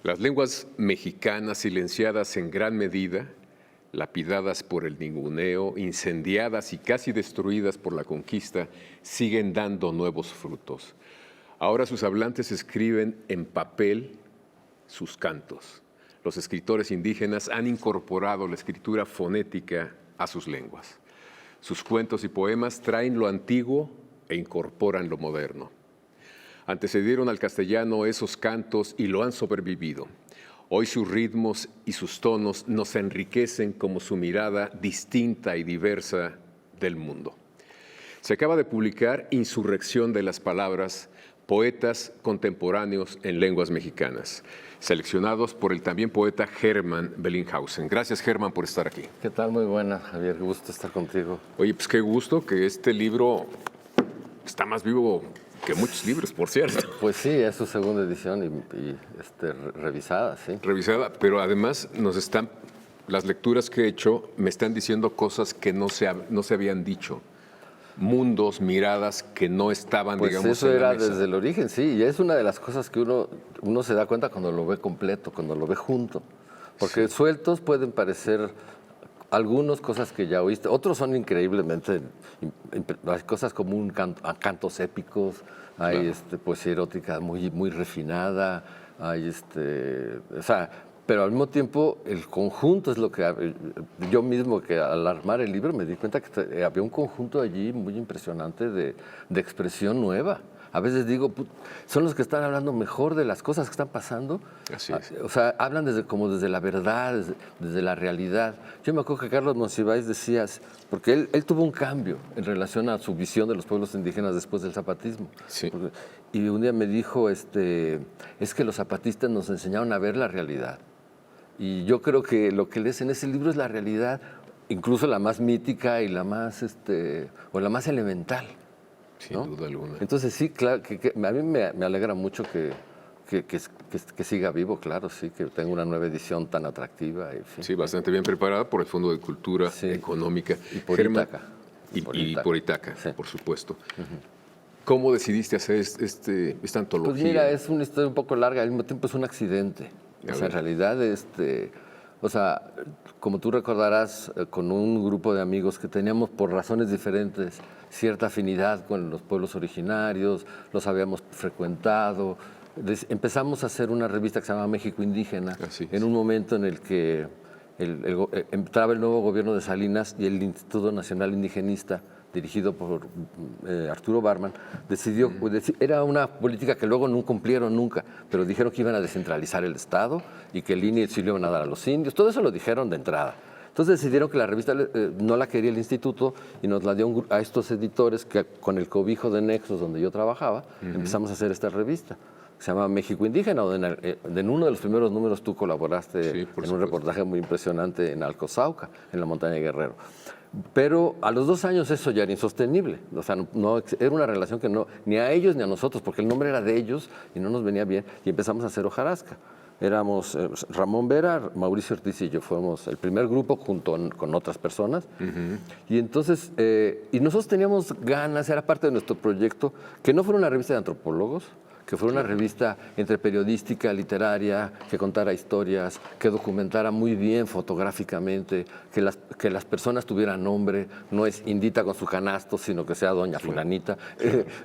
Las lenguas mexicanas, silenciadas en gran medida, lapidadas por el ninguneo, incendiadas y casi destruidas por la conquista, siguen dando nuevos frutos. Ahora sus hablantes escriben en papel sus cantos. Los escritores indígenas han incorporado la escritura fonética a sus lenguas. Sus cuentos y poemas traen lo antiguo e incorporan lo moderno. Antecedieron al castellano esos cantos y lo han sobrevivido. Hoy sus ritmos y sus tonos nos enriquecen como su mirada distinta y diversa del mundo. Se acaba de publicar Insurrección de las Palabras, poetas contemporáneos en lenguas mexicanas, seleccionados por el también poeta Hermann Bellinghausen. Gracias, Hermann, por estar aquí. ¿Qué tal? Muy buena, Javier. Qué gusto estar contigo. Oye, pues qué gusto que este libro está más vivo que muchos libros, por cierto. Pues sí, es su segunda edición y revisada, sí. Revisada, pero además las lecturas que he hecho me están diciendo cosas que no se habían dicho. Mundos, miradas que no estaban, pues digamos, eso en la era mesa. Desde el origen, sí, y es una de las cosas que uno se da cuenta cuando lo ve completo, cuando lo ve junto. Porque sueltos pueden parecer algunas cosas que ya oíste, otros son increíblemente, hay cosas como cantos épicos, hay poesía erótica muy, muy refinada, hay o sea, pero al mismo tiempo el conjunto es lo que yo mismo, que al armar el libro me di cuenta que había un conjunto allí muy impresionante de expresión nueva. A veces digo, son los que están hablando mejor de las cosas que están pasando. Así es. O sea, hablan desde la verdad, desde la realidad. Yo me acuerdo que Carlos Monsiváis decía, porque él tuvo un cambio en relación a su visión de los pueblos indígenas después del zapatismo. Sí. Y un día me dijo, es que los zapatistas nos enseñaron a ver la realidad. Y yo creo que lo que lees en ese libro es la realidad, incluso la más mítica y la más, o la más elemental. Sin duda alguna. Entonces sí, claro, a mí me alegra mucho que siga vivo, claro, sí, que tenga una nueva edición tan atractiva. En fin. Sí, bastante bien preparada por el Fondo de Cultura Económica. Y por Itaca. Y por Itaca, sí. Por supuesto. ¿Cómo decidiste hacer esta antología? Pues mira, es una historia un poco larga, al mismo tiempo es un accidente. O sea, en realidad, o sea, como tú recordarás, con un grupo de amigos que teníamos por razones diferentes cierta afinidad con los pueblos originarios, los habíamos frecuentado, empezamos a hacer una revista que se llama México Indígena, en un momento en el que entraba el nuevo gobierno de Salinas y el Instituto Nacional Indigenista, dirigido por Arturo Barman, decidió, era una política que luego no cumplieron nunca, pero dijeron que iban a descentralizar el Estado y que el INE sí lo iban a dar a los indios, todo eso lo dijeron de entrada. Entonces decidieron que la revista no la quería el instituto y nos la dio a estos editores que con el cobijo de Nexos, donde yo trabajaba, empezamos a hacer esta revista. Se llama México Indígena, en uno de los primeros números tú colaboraste en un reportaje muy impresionante en Alcozauca, en la montaña de Guerrero. Pero a los 2 años eso ya era insostenible, o sea, no, era una relación que no, ni a ellos ni a nosotros, porque el nombre era de ellos y no nos venía bien, y empezamos a hacer hojarasca. Éramos Ramón Vera, Mauricio Ortiz y yo fuimos el primer grupo junto con otras personas. Y entonces, y nosotros teníamos ganas, era parte de nuestro proyecto, que no fuera una revista de antropólogos, que fuera una revista entre periodística, literaria, que contara historias, que documentara muy bien fotográficamente, que las personas tuvieran nombre, no es Indita con su canasto, sino que sea Doña Fulanita.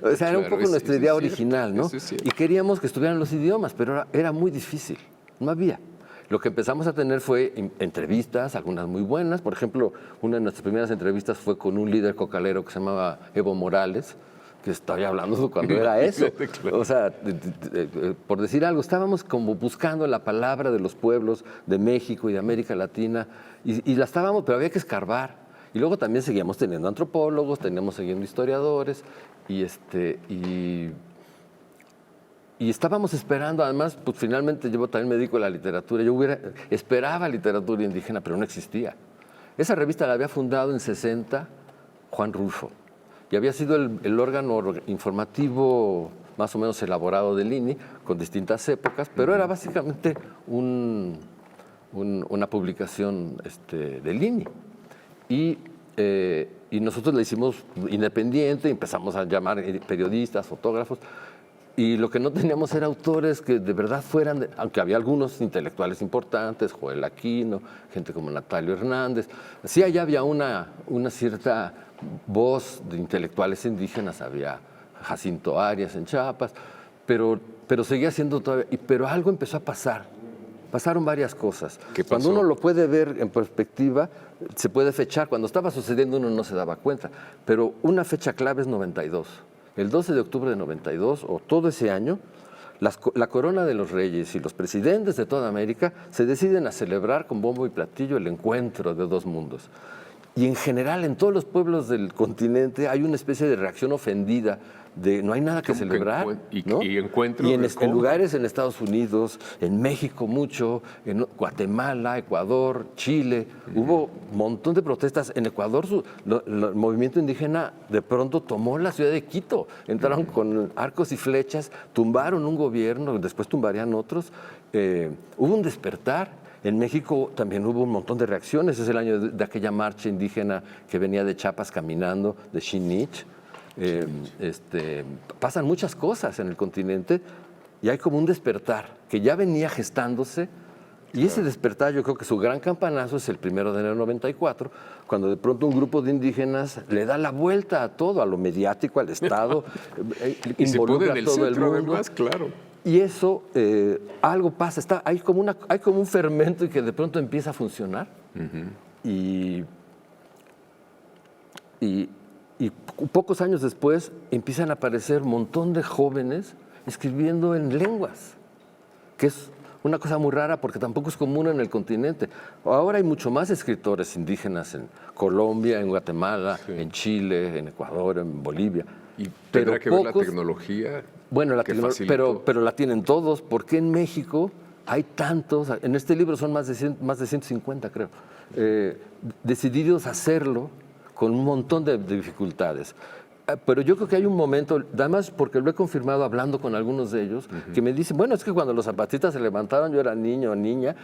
O sea, era un poco nuestra idea original, ¿no? Y queríamos que estuvieran los idiomas, pero era muy difícil, no había. Lo que empezamos a tener fue entrevistas, algunas muy buenas. Por ejemplo, una de nuestras primeras entrevistas fue con un líder cocalero que se llamaba Evo Morales, que estoy hablando cuando era eso. Claro. O sea, por decir algo, estábamos como buscando la palabra de los pueblos de México y de América Latina, y la estábamos, pero había que escarbar. Y luego también seguíamos teniendo antropólogos, teníamos siguiendo historiadores, y estábamos esperando, además, pues finalmente yo también me dedico a la literatura, esperaba literatura indígena, pero no existía. Esa revista la había fundado en 60 Juan Rulfo, y había sido el órgano informativo más o menos elaborado del INI, con distintas épocas, pero era básicamente una publicación del INI. Y nosotros la hicimos independiente, empezamos a llamar periodistas, fotógrafos, Y lo que no teníamos era autores que de verdad fueran, aunque había algunos intelectuales importantes, Joel Aquino, gente como Natalio Hernández, sí allá había una cierta voz de intelectuales indígenas, había Jacinto Arias en Chiapas, pero seguía siendo todavía, pero algo empezó a pasar. Pasaron varias cosas. ¿Qué pasó? Cuando uno lo puede ver en perspectiva, se puede fechar. Cuando estaba sucediendo uno no se daba cuenta, pero una fecha clave es 92. El 12 de octubre de 92, o todo ese año, la corona de los reyes y los presidentes de toda América se deciden a celebrar con bombo y platillo el encuentro de dos mundos. Y en general, en todos los pueblos del continente hay una especie de reacción ofendida de no hay nada que celebrar. Y encuentro. Y en lugares en Estados Unidos, en México mucho, en Guatemala, Ecuador, Chile, hubo un montón de protestas. En Ecuador el movimiento indígena de pronto tomó la ciudad de Quito, entraron con arcos y flechas, tumbaron un gobierno, después tumbarían otros. Hubo un despertar. En México también hubo un montón de reacciones. Es el año de aquella marcha indígena que venía de Chiapas caminando, de Xinich. Pasan muchas cosas en el continente y hay como un despertar que ya venía gestándose. Y ese despertar, yo creo que su gran campanazo es el 1 de enero de 94, cuando de pronto un grupo de indígenas le da la vuelta a todo, a lo mediático, al Estado, involucra a todo el mundo. Además, claro. Y eso, algo pasa, hay como un fermento y que de pronto empieza a funcionar. Y pocos años después empiezan a aparecer un montón de jóvenes escribiendo en lenguas, que es una cosa muy rara porque tampoco es común en el continente. Ahora hay mucho más escritores indígenas en Colombia, en Guatemala, en Chile, en Ecuador, en Bolivia. ¿Y tendrá que ver la tecnología? Bueno, pero la tienen todos. ¿Por qué en México hay tantos? En este libro son más de 150, creo, decididos a hacerlo con un montón de dificultades. Pero yo creo que hay un momento, además porque lo he confirmado hablando con algunos de ellos, que me dicen, bueno, es que cuando los zapatistas se levantaron yo era niño o niña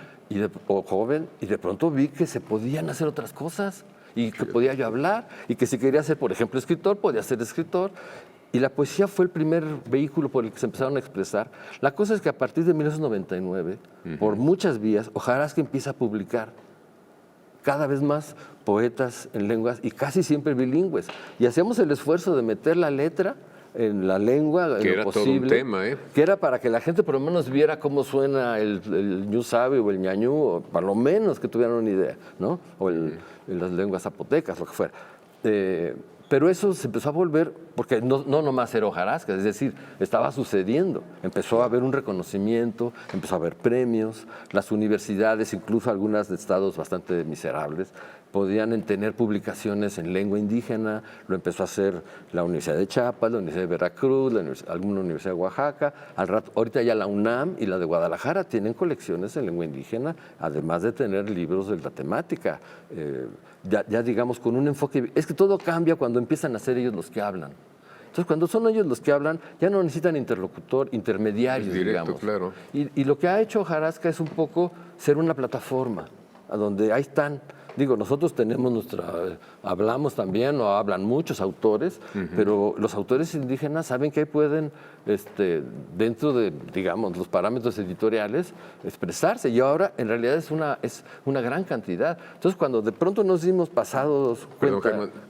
o joven y de pronto vi que se podían hacer otras cosas y que podía yo hablar y que si quería ser, por ejemplo, escritor, podía ser escritor. Y la poesía fue el primer vehículo por el que se empezaron a expresar. La cosa es que a partir de 1999, por muchas vías, Hojarasca empieza a publicar cada vez más poetas en lenguas y casi siempre bilingües. Y hacíamos el esfuerzo de meter la letra en la lengua, que en era lo posible, todo un tema, que era para que la gente por lo menos viera cómo suena el ñu sabe o el ñañú, o para lo menos que tuvieran una idea, ¿no? O las lenguas zapotecas, lo que fuera. Pero eso se empezó a volver, porque no nomás era Hojarasca, es decir, estaba sucediendo. Empezó a haber un reconocimiento, empezó a haber premios, las universidades, incluso algunas de estados bastante miserables, podían tener publicaciones en lengua indígena. Lo empezó a hacer la Universidad de Chiapas, la Universidad de Veracruz, alguna Universidad de Oaxaca. Ahorita ya la UNAM y la de Guadalajara tienen colecciones en lengua indígena, además de tener libros de la temática. Ya digamos con un enfoque, es que todo cambia cuando empiezan a ser ellos los que hablan. Entonces, cuando son ellos los que hablan, ya no necesitan intermediarios, directo, digamos. Claro. Y lo que ha hecho Hojarasca es un poco ser una plataforma, a donde ahí están. Digo, nosotros tenemos hablamos también, o hablan muchos autores, pero los autores indígenas saben que ahí pueden, dentro de, digamos, los parámetros editoriales, expresarse. Y ahora, en realidad, es una gran cantidad. Entonces, cuando de pronto nos dimos pasados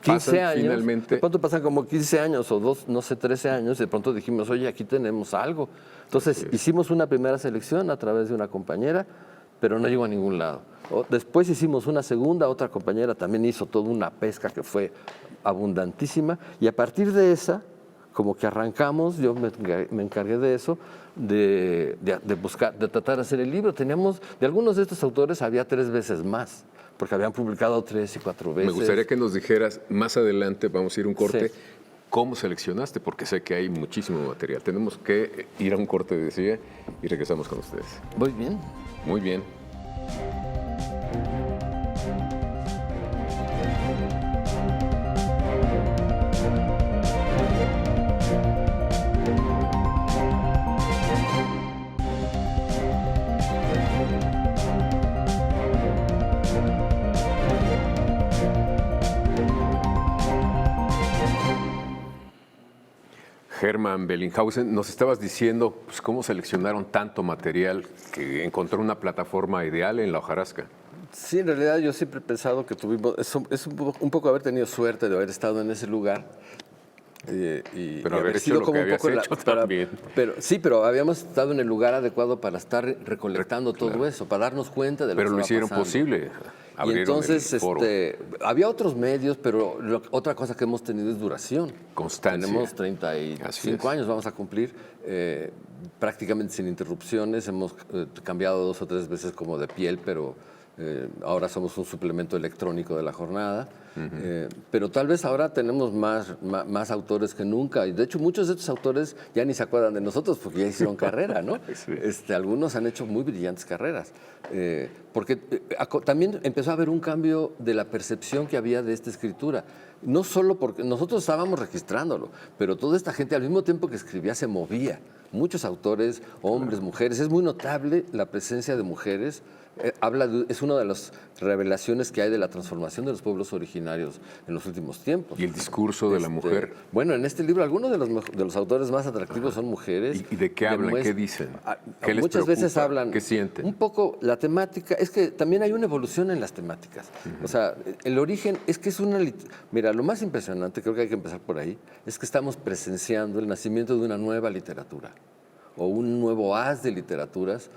15 años, finalmente, de pronto pasan como 15 años o 13 años, y de pronto dijimos, oye, aquí tenemos algo. Entonces, hicimos una primera selección a través de una compañera, pero no llegó a ningún lado. Después hicimos una segunda, otra compañera también hizo toda una pesca que fue abundantísima, y a partir de esa, como que arrancamos, yo me encargué de eso, de buscar, de tratar de hacer el libro. Teníamos, de algunos de estos autores había 3 veces más, porque habían publicado 3 y 4 veces. Me gustaría que nos dijeras, más adelante, vamos a ir a un corte, Sí. ¿Cómo seleccionaste? Porque sé que hay muchísimo material. Tenemos que ir a un corte, decía, y regresamos con ustedes. Muy bien. Muy bien. Hermann Bellinghausen, nos estabas diciendo pues, cómo seleccionaron tanto material que encontró una plataforma ideal en la hojarasca. Sí, en realidad yo siempre he pensado que tuvimos, es un poco haber tenido suerte de haber estado en ese lugar. Pero haber hecho lo que habías hecho también. Pero habíamos estado en el lugar adecuado para estar recolectando todo eso, para darnos cuenta de lo que Pero lo estaba hicieron pasando. posible. Y entonces había otros medios, pero otra cosa que hemos tenido es duración. Constancia. Tenemos 35 años, vamos a cumplir, prácticamente sin interrupciones. Hemos cambiado 2 o 3 veces como de piel, pero ahora somos un suplemento electrónico de la jornada. Pero tal vez ahora tenemos más autores que nunca. Y de hecho, muchos de estos autores ya ni se acuerdan de nosotros porque ya hicieron carrera, ¿no? Sí. Algunos han hecho muy brillantes carreras. Porque también empezó a haber un cambio de la percepción que había de esta escritura. No solo porque nosotros estábamos registrándolo, pero toda esta gente al mismo tiempo que escribía se movía. Muchos autores, hombres, mujeres. Es muy notable la presencia de mujeres. Es una de las revelaciones que hay de la transformación de los pueblos originarios en los últimos tiempos. Y el discurso de la mujer. Bueno, en este libro algunos de los autores más atractivos son mujeres. ¿Y de qué hablan? ¿Qué dicen? ¿Qué les muchas preocupa? veces hablan. ¿Qué sienten? Un poco la temática. Es que también hay una evolución en las temáticas. O sea, el origen es que es una... Mira, lo más impresionante, creo que hay que empezar por ahí, es que estamos presenciando el nacimiento de una nueva literatura o un nuevo haz de literaturas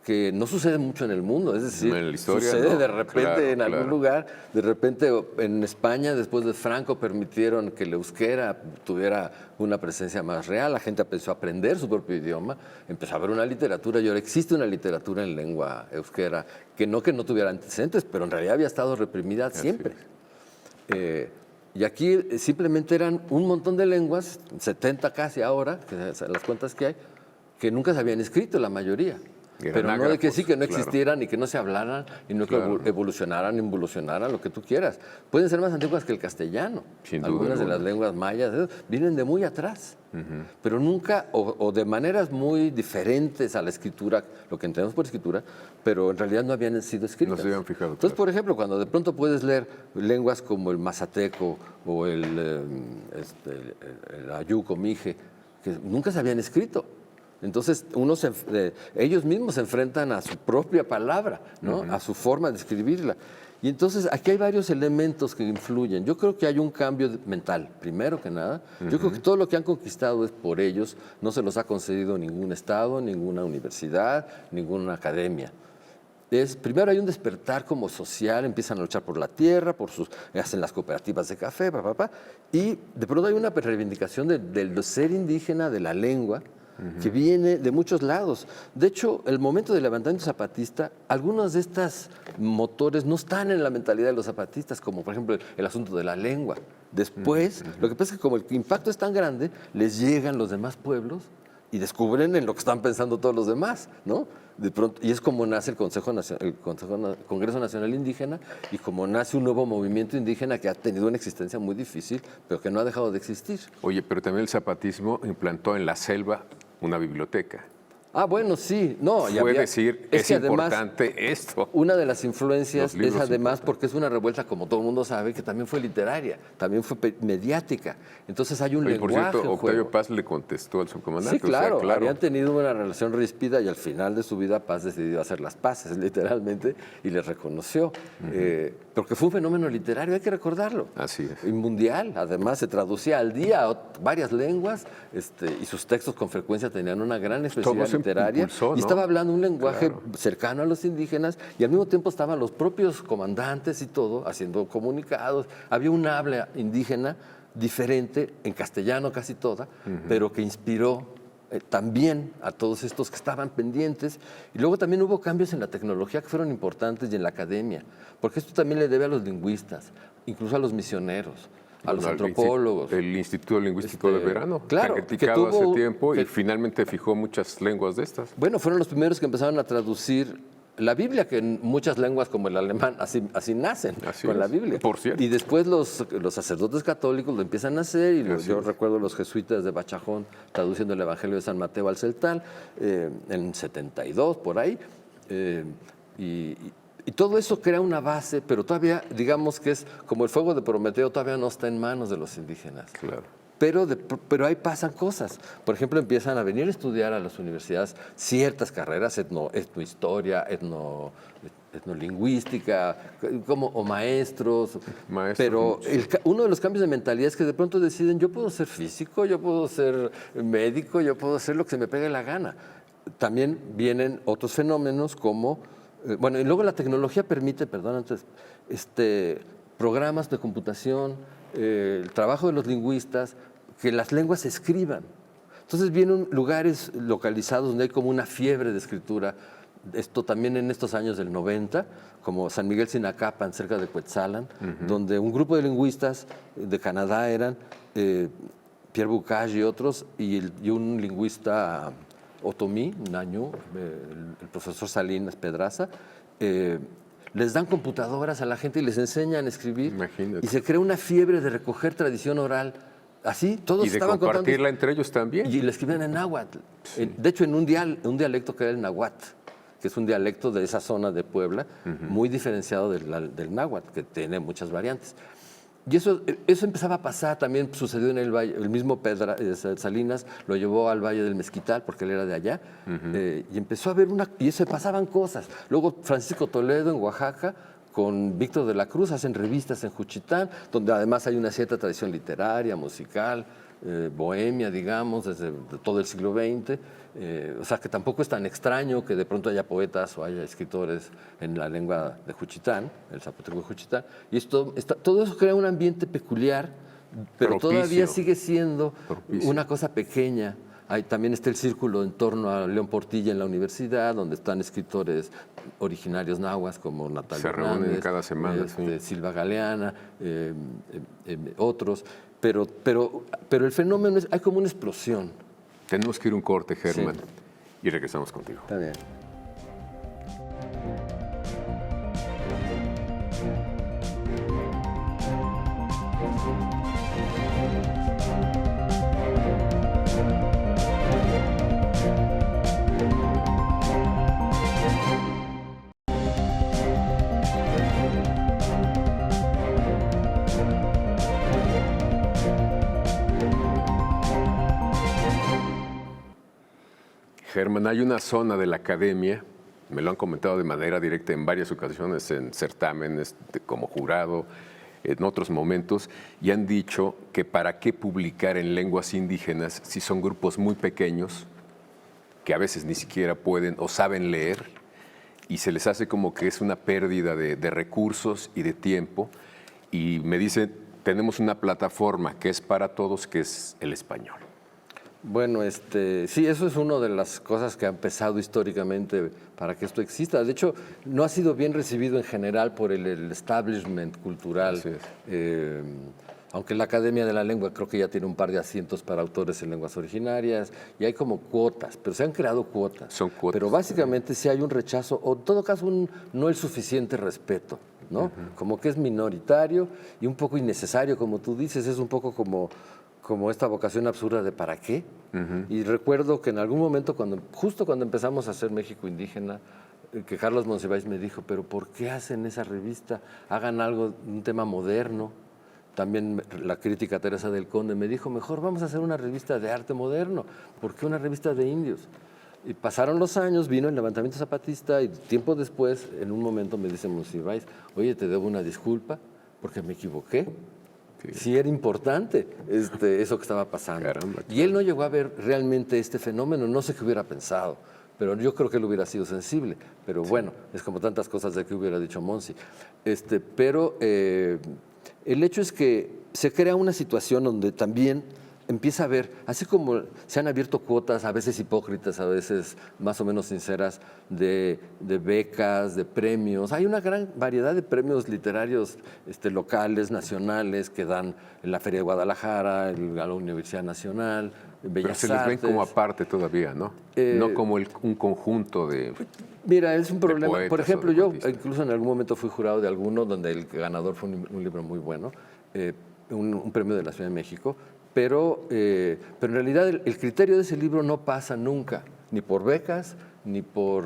que no sucede mucho en el mundo, es decir, en la historia, sucede de repente en algún lugar, de repente en España, después de Franco, permitieron que el euskera tuviera una presencia más real, la gente empezó a aprender su propio idioma, empezó a haber una literatura, y ahora existe una literatura en lengua euskera que no tuviera antecedentes, pero en realidad había estado reprimida siempre. Y aquí simplemente eran un montón de lenguas, 70 casi ahora, las cuentas que hay, que nunca se habían escrito la mayoría. Pero no de que sí, que no existieran y que no se hablaran y no que evolucionaran, involucionaran, lo que tú quieras. Pueden ser más antiguas que el castellano. Algunas de las lenguas mayas vienen de muy atrás, pero nunca, o de maneras muy diferentes a la escritura, lo que entendemos por escritura, pero en realidad no habían sido escritas. No se habían fijado. Entonces, por ejemplo, cuando de pronto puedes leer lenguas como el mazateco o el ayuco, mije, que nunca se habían escrito. Entonces, ellos mismos se enfrentan a su propia palabra, ¿no? A su forma de escribirla. Y entonces, aquí hay varios elementos que influyen. Yo creo que hay un cambio mental, primero que nada. Yo creo que todo lo que han conquistado es por ellos. No se los ha concedido ningún Estado, ninguna universidad, ninguna academia. Primero hay un despertar como social, empiezan a luchar por la tierra, hacen las cooperativas de café, y de pronto hay una reivindicación del ser indígena, de la lengua, que viene de muchos lados. De hecho, el momento del levantamiento zapatista, algunos de estos motores no están en la mentalidad de los zapatistas, como por ejemplo el asunto de la lengua. Después, lo que pasa es que como el impacto es tan grande, les llegan los demás pueblos y descubren en lo que están pensando todos los demás, ¿no? De pronto, y es como nace el Congreso Nacional Indígena y como nace un nuevo movimiento indígena que ha tenido una existencia muy difícil, pero que no ha dejado de existir. Oye, pero también el zapatismo implantó en la selva una biblioteca. Ah, bueno, sí. No, es importante esto. Una de las influencias es además porque es una revuelta, como todo el mundo sabe, que también fue literaria, también fue mediática. Entonces hay un lenguaje. Por cierto, Octavio Paz le contestó al subcomandante. Sí, claro, habían tenido una relación ríspida y al final de su vida Paz decidió hacer las paces, literalmente, y les reconoció. Porque fue un fenómeno literario, hay que recordarlo. Así es. Y mundial, además se traducía al día a varias lenguas y sus textos con frecuencia tenían una gran expresividad literaria. Impulsó, ¿no? Y estaba hablando un lenguaje cercano a los indígenas y al mismo tiempo estaban los propios comandantes y todo haciendo comunicados. Había un habla indígena diferente, en castellano casi toda, pero que inspiró también a todos estos que estaban pendientes. Y luego también hubo cambios en la tecnología que fueron importantes y en la academia, porque esto también le debe a los lingüistas, incluso a los misioneros, a los antropólogos. El Instituto Lingüístico de Verano, claro, criticado hace tiempo y finalmente fijó muchas lenguas de estas. Bueno, fueron los primeros que empezaron a traducir la Biblia, que en muchas lenguas como el alemán así nacen, con la Biblia. Por cierto. Y después los sacerdotes católicos lo empiezan a hacer, y yo recuerdo los jesuitas de Bachajón traduciendo el Evangelio de San Mateo al celtal, en 72, por ahí. Y todo eso crea una base, pero todavía, digamos que es como el fuego de Prometeo, todavía no está en manos de los indígenas. Claro. pero ahí pasan cosas. Por ejemplo, empiezan a venir a estudiar a las universidades ciertas carreras, etnohistoria, etnolingüística, o maestros. Pero uno de los cambios de mentalidad es que de pronto deciden, yo puedo ser físico, yo puedo ser médico, yo puedo hacer lo que se me pegue la gana. También vienen otros fenómenos como, bueno, y luego la tecnología permite, programas de computación, el trabajo de los lingüistas, que las lenguas se escriban. Entonces vienen lugares localizados donde hay como una fiebre de escritura. Esto también en estos años del 90, como San Miguel Sinacapan, cerca de Cuetzalan, donde un grupo de lingüistas de Canadá eran Pierre Bocage y otros, y un lingüista otomí, Nañú, el profesor Salinas Pedraza, les dan computadoras a la gente y les enseñan a escribir. Imagínate. Y se crea una fiebre de recoger tradición oral. Así, todos estaban contando. Y de compartirla entre ellos también. Y la escribían en náhuatl. Sí. De hecho, en un dialecto que era el nahuatl, que es un dialecto de esa zona de Puebla, muy diferenciado del náhuatl, que tiene muchas variantes. Y eso empezaba a pasar, también sucedió en el Valle, el mismo Salinas lo llevó al Valle del Mezquital, porque él era de allá, y empezó a haber y se pasaban cosas. Luego Francisco Toledo en Oaxaca, con Víctor de la Cruz, hacen revistas en Juchitán, donde además hay una cierta tradición literaria, musical, bohemia, digamos, desde todo el siglo XX. O sea, que tampoco es tan extraño que de pronto haya poetas o haya escritores en la lengua de Juchitán, el zapoteco de Juchitán. Y todo eso crea un ambiente peculiar, pero propicio. Todavía sigue siendo una cosa pequeña. También está el círculo en torno a León Portilla en la universidad, donde están escritores originarios nahuas como Natalia Se reúnen cada semana. Silva Galeana, otros. Pero el fenómeno hay como una explosión. Tenemos que ir a un corte, Germán, y regresamos contigo. Está bien. Germán, hay una zona de la academia, me lo han comentado de manera directa en varias ocasiones, en certámenes como jurado, en otros momentos, y han dicho que para qué publicar en lenguas indígenas si son grupos muy pequeños, que a veces ni siquiera pueden o saben leer, y se les hace como que es una pérdida de recursos y de tiempo, y me dicen, tenemos una plataforma que es para todos, que es el español. Bueno, sí, eso es una de las cosas que ha empezado históricamente para que esto exista. De hecho, no ha sido bien recibido en general por el establishment cultural. Aunque la Academia de la Lengua creo que ya tiene un par de asientos para autores en lenguas originarias y hay como cuotas, pero se han creado cuotas. Son cuotas. Pero básicamente sí hay un rechazo o en todo caso no el suficiente respeto, ¿no? Como que es minoritario y un poco innecesario, como tú dices, es un poco como esta vocación absurda de ¿para qué? Y recuerdo que en algún momento, justo cuando empezamos a hacer México Indígena, que Carlos Monsiváis me dijo, pero ¿por qué hacen esa revista? Hagan algo, un tema moderno. También la crítica Teresa del Conde me dijo, mejor vamos a hacer una revista de arte moderno, ¿por qué una revista de indios? Y pasaron los años, vino el levantamiento zapatista y tiempo después, en un momento me dice Monsiváis, oye, te debo una disculpa porque me equivoqué. Sí era importante eso que estaba pasando. Caramba, y él no llegó a ver realmente este fenómeno, no sé qué hubiera pensado, pero yo creo que él hubiera sido sensible. Pero bueno, es como tantas cosas de que hubiera dicho Monsi. Pero el hecho es que se crea una situación donde también empieza a haber, así como se han abierto cuotas, a veces hipócritas, a veces más o menos sinceras, de becas, de premios. Hay una gran variedad de premios literarios locales, nacionales, que dan en la Feria de Guadalajara, a la Universidad Nacional, Bellas Pero se les ven Artes. como aparte todavía, ¿no? No como un conjunto de... Mira, es un problema. Poetas, por ejemplo, yo incluso en algún momento fui jurado de alguno donde el ganador fue un libro muy bueno, un premio de la Ciudad de México, pero en realidad el criterio de ese libro no pasa nunca, ni por becas, ni por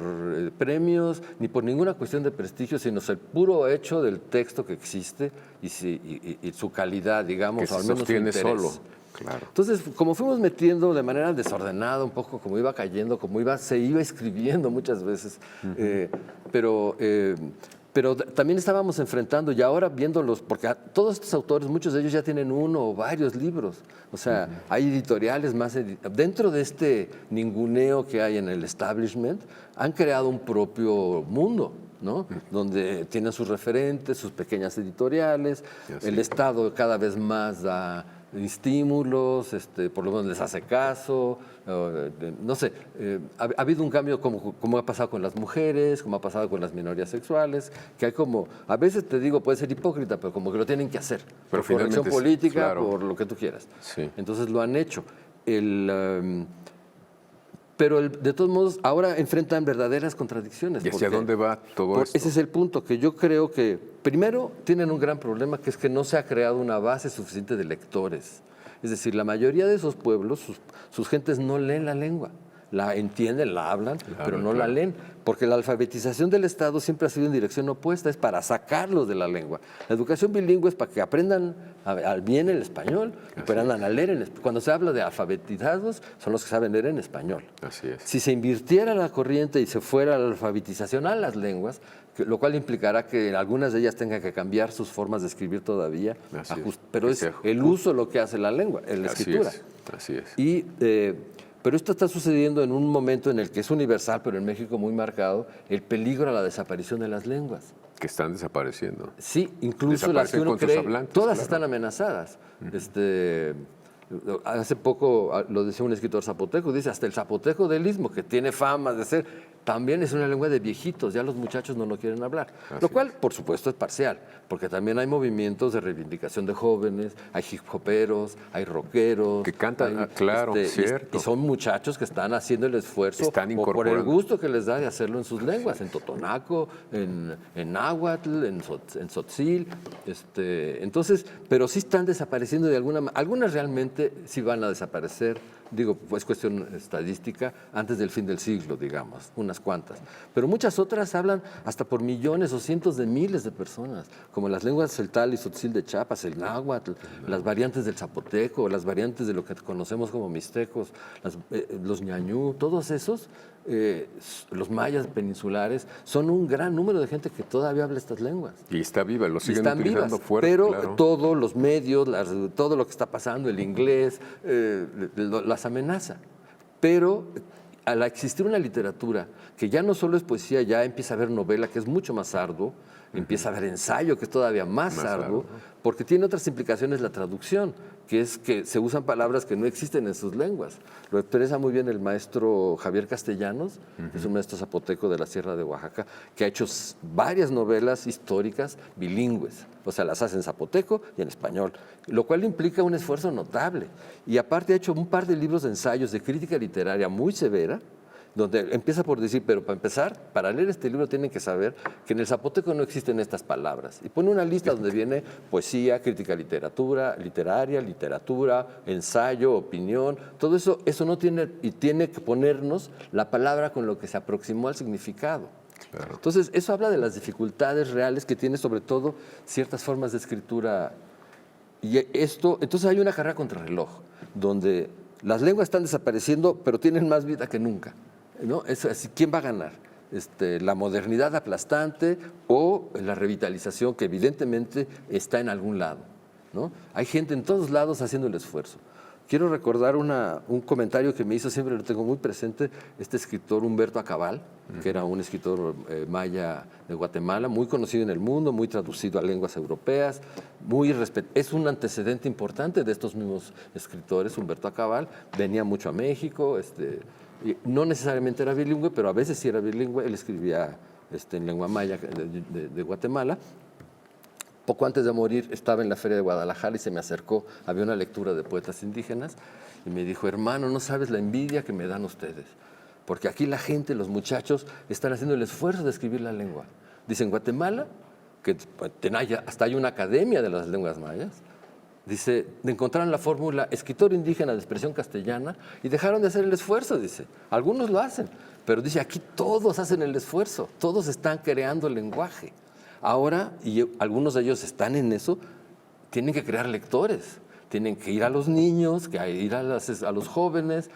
premios, ni por ninguna cuestión de prestigio, sino el puro hecho del texto que existe y su calidad, digamos, Que o al se menos su sostiene interés. solo. Claro. Entonces, como fuimos metiendo de manera desordenada, un poco como iba cayendo, se iba escribiendo muchas veces, pero también estábamos enfrentando, y ahora viéndolos, porque todos estos autores, muchos de ellos ya tienen uno o varios libros. O sea, hay editoriales dentro de este ninguneo que hay en el establishment, han creado un propio mundo, ¿no? Donde tienen sus referentes, sus pequeñas editoriales, el Estado cada vez más da estímulos, por lo menos les hace caso, no sé, ha habido un cambio como ha pasado con las mujeres, como ha pasado con las minorías sexuales, que hay como, a veces te digo, puede ser hipócrita, pero como que lo tienen que hacer, pero por corrección política, claro, por lo que tú quieras. Sí. Entonces lo han hecho. Pero de todos modos, ahora enfrentan verdaderas contradicciones. ¿Y hacia dónde va todo esto? Ese es el punto, que yo creo que, primero, tienen un gran problema, que es que no se ha creado una base suficiente de lectores. Es decir, la mayoría de esos pueblos, sus gentes no leen la lengua. La entienden, la hablan, pero no la leen, porque la alfabetización del Estado siempre ha sido en dirección opuesta, es para sacarlos de la lengua. La educación bilingüe es para que aprendan bien el español, aprendan a leer en español. Cuando se habla de alfabetizados, son los que saben leer en español. Así es. Si se invirtiera la corriente y se fuera la alfabetización a las lenguas, lo cual implicará que algunas de ellas tengan que cambiar sus formas de escribir todavía, pero es el uso lo que hace la lengua, la escritura. Así es. Pero esto está sucediendo en un momento en el que es universal, pero en México muy marcado, el peligro a la desaparición de las lenguas. Que están desapareciendo. Sí, incluso las que uno cree, todas están amenazadas. Hace poco lo decía un escritor zapoteco, dice, hasta el zapoteco del Istmo, que tiene fama de ser, también es una lengua de viejitos, ya los muchachos no lo quieren hablar. Lo cual, por supuesto, es parcial, porque también hay movimientos de reivindicación de jóvenes, hay hip hoperos, hay rockeros. Que cantan, claro, cierto. Y son muchachos que están haciendo el esfuerzo o por el gusto que les da de hacerlo en sus lenguas, en totonaco, en náhuatl, en tzotzil. Entonces, pero sí están desapareciendo de alguna manera. Algunas realmente sí van a desaparecer, digo, pues cuestión estadística, antes del fin del siglo, digamos, unas cuantas. Pero muchas otras hablan hasta por millones o cientos de miles de personas, como las lenguas celtal y tzotzil de Chiapas, el náhuatl, las variantes del zapoteco, las variantes de lo que conocemos como mixtecos, los ñañú, todos esos, los mayas peninsulares, son un gran número de gente que todavía habla estas lenguas. Y está viva, lo siguen están utilizando vivas, fuerte. Pero claro. todos los medios, todo lo que está pasando, el inglés, las amenaza. Pero al existir una literatura que ya no solo es poesía, ya empieza a haber novela, que es mucho más arduo, empieza a haber ensayo, que es todavía más arduo, porque tiene otras implicaciones la traducción, que es que se usan palabras que no existen en sus lenguas. Lo expresa muy bien el maestro Javier Castellanos, que es un maestro zapoteco de la Sierra de Oaxaca, que ha hecho varias novelas históricas bilingües, o sea, las hace en zapoteco y en español, lo cual implica un esfuerzo notable. Y aparte ha hecho un par de libros de ensayos de crítica literaria muy severa, donde empieza por decir, pero para empezar, para leer este libro tienen que saber que en el zapoteco no existen estas palabras. Y pone una lista donde viene poesía, crítica literaria, ensayo, opinión. Todo eso no tiene, y tiene que ponernos la palabra con lo que se aproximó al significado. Claro. Entonces, eso habla de las dificultades reales que tiene sobre todo ciertas formas de escritura. Y entonces hay una carrera contra reloj, donde las lenguas están desapareciendo, pero tienen más vida que nunca, ¿no? ¿Quién va a ganar? ¿La modernidad aplastante o la revitalización que evidentemente está en algún lado, ¿no? Hay gente en todos lados haciendo el esfuerzo. Quiero recordar un comentario que me hizo, siempre lo tengo muy presente, este escritor Humberto Acabal, que era un escritor maya de Guatemala, muy conocido en el mundo, muy traducido a lenguas europeas, es un antecedente importante de estos mismos escritores. Humberto Acabal venía mucho a México, no necesariamente era bilingüe, pero a veces sí era bilingüe. Él escribía en lengua maya de Guatemala. Poco antes de morir estaba en la Feria de Guadalajara y se me acercó, había una lectura de poetas indígenas y me dijo, hermano, no sabes la envidia que me dan ustedes, porque aquí la gente, los muchachos, están haciendo el esfuerzo de escribir la lengua. Dice, en Guatemala, que hasta hay una academia de las lenguas mayas, dice, encontraron la fórmula escritor indígena de expresión castellana y dejaron de hacer el esfuerzo, dice. Algunos lo hacen, pero dice, aquí todos hacen el esfuerzo, todos están creando el lenguaje. Ahora, y algunos de ellos están en eso, tienen que crear lectores. tienen que ir a los niños, que ir a los jóvenes,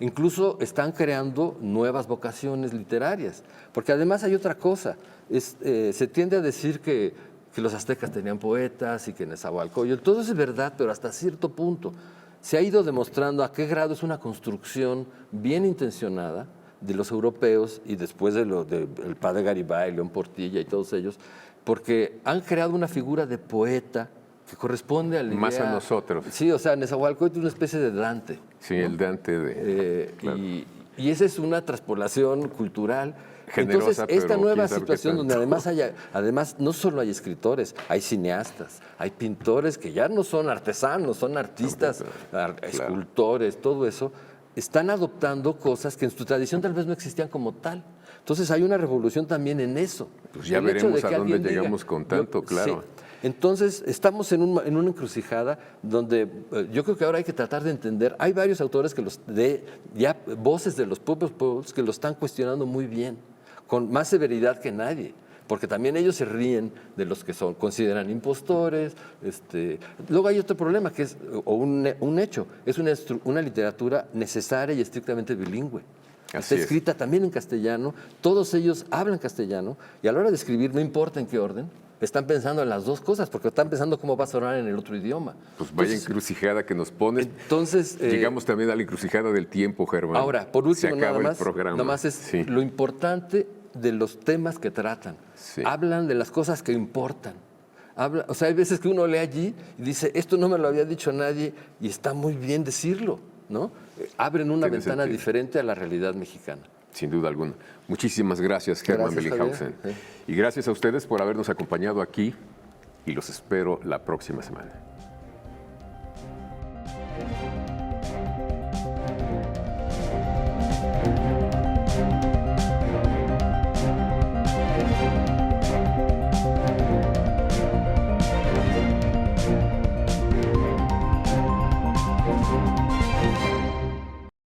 incluso están creando nuevas vocaciones literarias. Porque además hay otra cosa, se tiende a decir que los aztecas tenían poetas y que Nezahualcóyotl, todo eso es verdad, pero hasta cierto punto se ha ido demostrando a qué grado es una construcción bien intencionada de los europeos y después del padre Garibay, León Portilla y todos ellos, porque han creado una figura de poeta que corresponde a la idea... Más a nosotros. Sí, o sea, Nezahualcóyotl es una especie de Dante. Sí, ¿no? El Dante de... Claro. Y esa es una traspolación cultural. Generosa, entonces, esta pero nueva quién sabe situación qué donde tanto. además no solo hay escritores, hay cineastas, hay pintores que ya no son artesanos, son artistas, escultores, todo eso, están adoptando cosas que en su tradición tal vez no existían como tal. Entonces hay una revolución también en eso. Pues ya veremos a dónde llegamos con tanto, claro. Sí. Entonces, estamos en una encrucijada donde yo creo que ahora hay que tratar de entender. Hay varios autores ya voces de los propios pueblos que lo están cuestionando muy bien, con más severidad que nadie, porque también ellos se ríen de los que consideran impostores. Luego hay otro problema, que es un hecho, es una literatura necesaria y estrictamente bilingüe. Está escrita también en castellano, todos ellos hablan castellano, y a la hora de escribir, no importa en qué orden, están pensando en las dos cosas, porque están pensando cómo va a sonar en el otro idioma. Pues vaya encrucijada que nos pones. Entonces, llegamos también a la encrucijada del tiempo, Germán. Ahora, por último, nada más es sí. Lo importante de los temas que tratan. Sí. Hablan de las cosas que importan. O sea, hay veces que uno lee allí y dice, esto no me lo había dicho nadie, y está muy bien decirlo, ¿no? Abren una ventana diferente a la realidad mexicana. Sin duda alguna. Muchísimas gracias, Germán Bellinghausen. Y gracias a ustedes por habernos acompañado aquí y los espero la próxima semana.